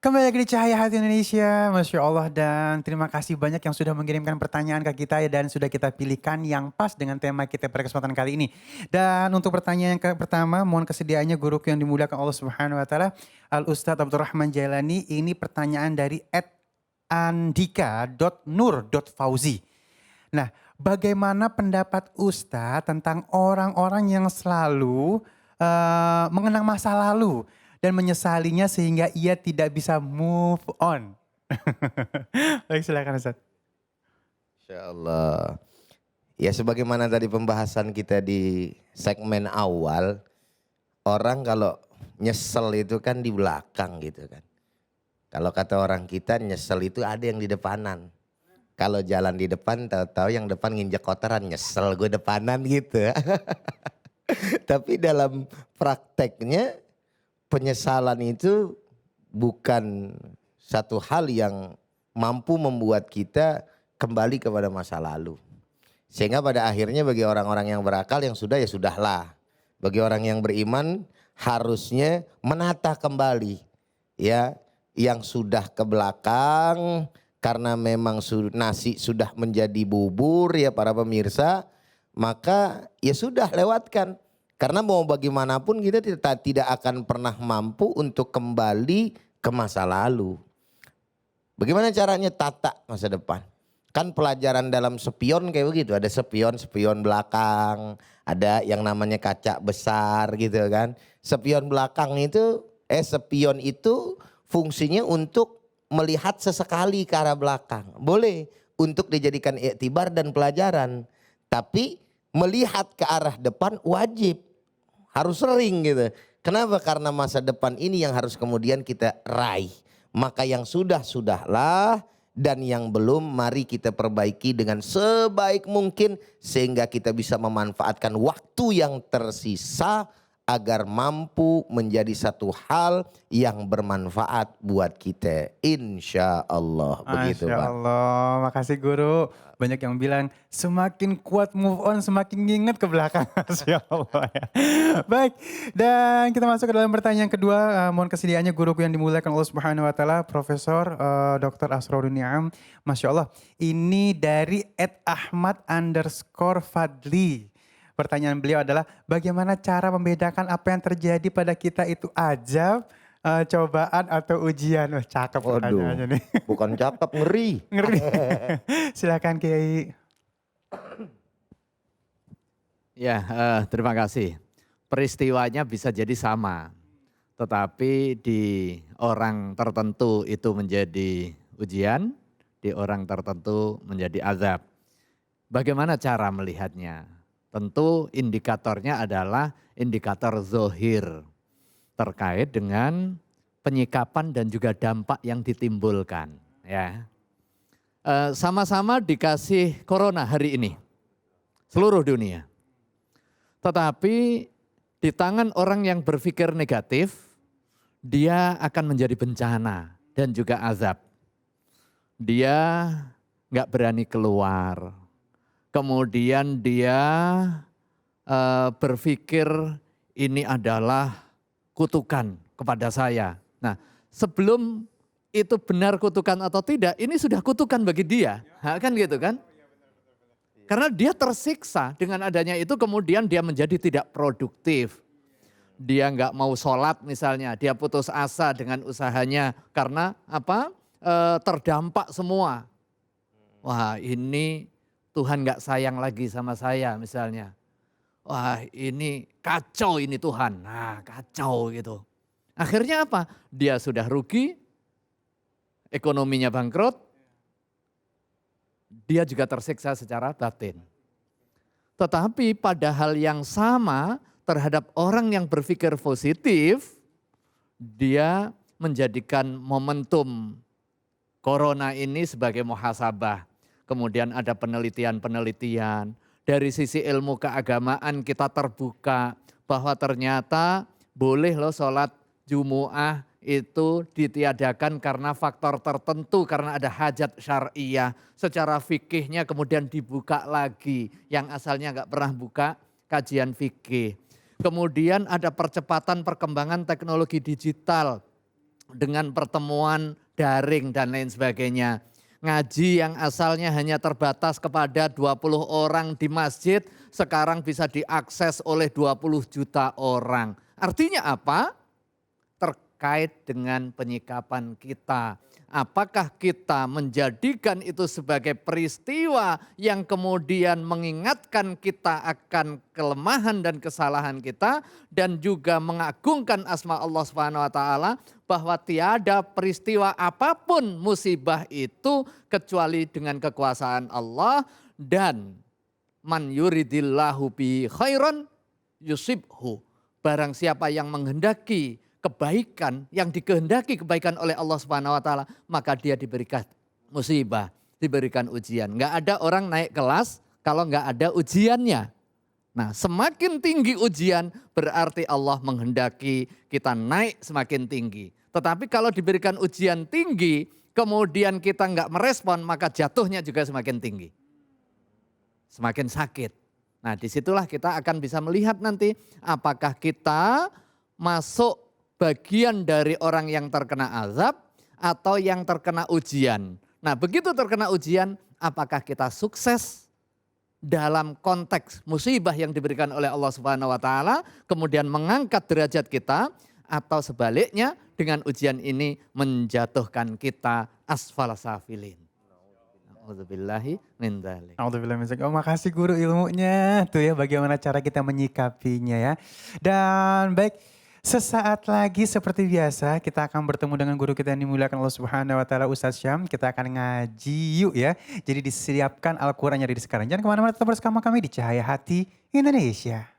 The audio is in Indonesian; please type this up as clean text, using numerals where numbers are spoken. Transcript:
Kembali lagi di Cahaya Hati Indonesia, Masya Allah, dan terima kasih banyak yang sudah mengirimkan pertanyaan ke kita ya, dan sudah kita pilihkan yang pas dengan tema kita pada kesempatan kali ini. Dan untuk pertanyaan yang pertama, mohon kesediaannya guruku yang dimuliakan Allah Subhanahu Wa Taala, Al Ustadz Abdurrahman Jailani. Ini pertanyaan dari @andika.nur.fauzi. Nah, bagaimana pendapat Ustadz tentang orang-orang yang selalu mengenang masa lalu dan menyesalinya sehingga ia tidak bisa move on? Baik, silakan Ustadz. Insya Allah. Ya sebagaimana tadi pembahasan kita di segmen awal, orang kalau nyesel itu kan di belakang gitu kan. Kalau kata orang kita nyesel itu ada yang di depanan. Kalau jalan di depan tahu-tahu yang depan nginjek kotoran, nyesel gue depanan gitu. Tapi dalam prakteknya penyesalan itu bukan satu hal yang mampu membuat kita kembali kepada masa lalu. Sehingga pada akhirnya bagi orang-orang yang berakal yang sudah ya sudahlah. Bagi orang yang beriman harusnya menata kembali ya yang sudah ke belakang karena memang nasi sudah menjadi bubur ya para pemirsa, maka ya sudah lewatkan. Karena mau bagaimanapun kita tidak akan pernah mampu untuk kembali ke masa lalu. Bagaimana caranya tata masa depan? Kan pelajaran dalam spion kayak begitu, ada spion belakang, ada yang namanya kaca besar gitu kan. Spion itu fungsinya untuk melihat sesekali ke arah belakang. Boleh untuk dijadikan iktibar dan pelajaran. Tapi melihat ke arah depan wajib, harus sering gitu. Kenapa? Karena masa depan ini yang harus kemudian kita raih. Maka yang sudah-sudahlah dan yang belum mari kita perbaiki dengan sebaik mungkin sehingga kita bisa memanfaatkan waktu yang tersisa agar mampu menjadi satu hal yang bermanfaat buat kita. Insya Allah begitu Masya Pak. Allah, makasih guru. Banyak yang bilang semakin kuat move on semakin nginget ke belakang. Masya Allah ya. Baik, dan kita masuk ke dalam pertanyaan kedua. Mohon kesediaannya guruku yang dimuliakan Allah Subhanahu Wa Taala, Profesor Dr. Asrorun Niam. Masya Allah, ini dari @ahmad_fadli. Pertanyaan beliau adalah bagaimana cara membedakan apa yang terjadi pada kita itu ajab, cobaan atau ujian? Wah, cakep Waduh, pertanyaannya nih. bukan cakep, ngeri. Ngeri. Silakan Kiai. Ya, terima kasih. Peristiwanya bisa jadi sama, tetapi di orang tertentu itu menjadi ujian, di orang tertentu menjadi azab. Bagaimana cara melihatnya? Tentu indikatornya adalah indikator zohir terkait dengan penyikapan dan juga dampak yang ditimbulkan. Ya, sama-sama dikasih corona hari ini, seluruh dunia. Tetapi di tangan orang yang berpikir negatif, dia akan menjadi bencana dan juga azab. Dia nggak berani keluar. Kemudian dia berpikir ini adalah kutukan kepada saya. Nah, sebelum itu benar kutukan atau tidak, ini sudah kutukan bagi dia. Kan gitu kan? Karena dia tersiksa dengan adanya itu kemudian dia menjadi tidak produktif. Dia nggak mau sholat misalnya, dia putus asa dengan usahanya karena apa? Terdampak semua. Wah ini Tuhan nggak sayang lagi sama saya misalnya. Wah ini kacau ini Tuhan, nah kacau gitu. Akhirnya apa? Dia sudah rugi, ekonominya bangkrut, dia juga tersiksa secara batin. Tetapi pada hal yang sama terhadap orang yang berpikir positif, dia menjadikan momentum corona ini sebagai muhasabah. Kemudian ada penelitian-penelitian. Dari sisi ilmu keagamaan kita terbuka bahwa ternyata boleh loh sholat Jumu'ah itu ditiadakan karena faktor tertentu, karena ada hajat syariah. Secara fikihnya kemudian dibuka lagi, yang asalnya nggak pernah buka kajian fikih. Kemudian ada percepatan perkembangan teknologi digital. dengan pertemuan daring dan lain sebagainya. Ngaji yang asalnya hanya terbatas kepada 20 orang di masjid, sekarang bisa diakses oleh 20 juta orang. Artinya apa? Terkait dengan penyikapan kita. Apakah kita menjadikan itu sebagai peristiwa yang kemudian mengingatkan kita akan kelemahan dan kesalahan kita, dan juga mengagungkan asma Allah Subhanahu wa taala, bahwa tiada peristiwa apapun musibah itu kecuali dengan kekuasaan Allah, dan man yuridillahu bi khairan yusibhu. Barang siapa yang menghendaki kebaikan, yang dikehendaki kebaikan oleh Allah Subhanahu wa taala, maka dia diberikan musibah, diberikan ujian. Enggak ada orang naik kelas kalau enggak ada ujiannya. Nah, semakin tinggi ujian berarti Allah menghendaki kita naik semakin tinggi. Tetapi kalau diberikan ujian tinggi, kemudian kita enggak merespon, maka jatuhnya juga semakin tinggi. Semakin sakit. Nah, disitulah kita akan bisa melihat nanti apakah kita masuk bagian dari orang yang terkena azab atau yang terkena ujian. Nah, begitu terkena ujian, apakah kita sukses dalam konteks musibah yang diberikan oleh Allah Subhanahu wa taala, kemudian mengangkat derajat kita, atau sebaliknya dengan ujian ini menjatuhkan kita asfal safilin. A'udzubillahi min dzalik. Alhamdulillah. Oh, makasih guru ilmunya. Tuh ya bagaimana cara kita menyikapinya ya. Dan baik, sesaat lagi seperti biasa kita akan bertemu dengan guru kita yang dimuliakan Allah Subhanahu wa taala, Ustaz Syam. Kita akan ngaji yuk ya. Jadi disiapkan Al-Qur'annya dari sekarang. Jangan kemana-mana, tetap bersama kami di Cahaya Hati Indonesia.